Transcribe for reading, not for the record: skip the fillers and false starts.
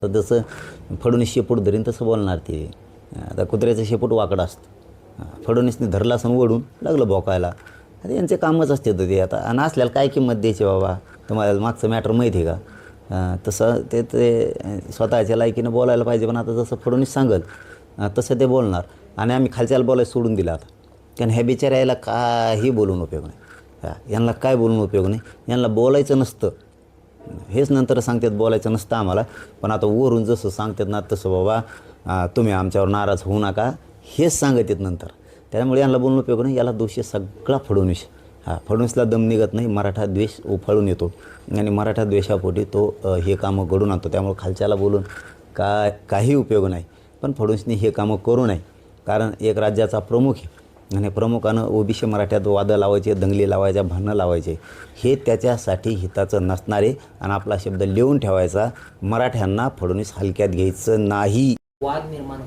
तर जसं फडणवीस शेपूट धरीन तसं बोलणार ते. आता कुत्र्याचं शेपूट वाकडं असतं. फडणवीसने धरला असं ओढून लागलं भोकायला. आता यांचे कामच असते तर ते. आता आणि असल्याला काय किंमत द्यायची बाबा, तुम्हाला मागचं मॅटर माहिती आहे का. तसं ते स्वतःच्या लायकीनं बोलायला पाहिजे. पण आता जसं फडणवीस सांगल तसं ते बोलणार. आणि आम्ही खालच्याला बोलायला सोडून दिलं आता. कारण ह्या बिचाऱ्याला काही बोलून उपयोग नाही. यांना काय बोलून उपयोग नाही. यांना बोलायचं नसतं. हेच नंतर सांगतात बोलायचं नसतं आम्हाला. पण आता वरून जसं सांगतात ना तसं बाबा तुम्ही आमच्यावर नाराज होऊ नका हेच सांगत आहेत नंतर. त्यामुळे यांना बोलून उपयोग नाही. याला दोषी सगळा फडणवीस. फडणवीसला दम निघत नाही. मराठा द्वेष उफाळून येतो आणि मराठा द्वेषापोटी तो हे कामं घडून आणतो. त्यामुळे खालच्याला बोलून काही उपयोग नाही. पण फडणवीसने हे कामं करू नये. कारण एक राज्याचा प्रमुख आहे आणि प्रमुखानं ओबीसी मराठ्यात वादं लावायचे, दंगली लावायच्या, भांडणं लावायचे. हे त्याच्यासाठी हिताचं नसणार आहे. आणि आपला शब्द लिहून ठेवायचा, मराठ्यांना फडणवीस हलक्यात घ्यायचं नाही. वाद निर्माण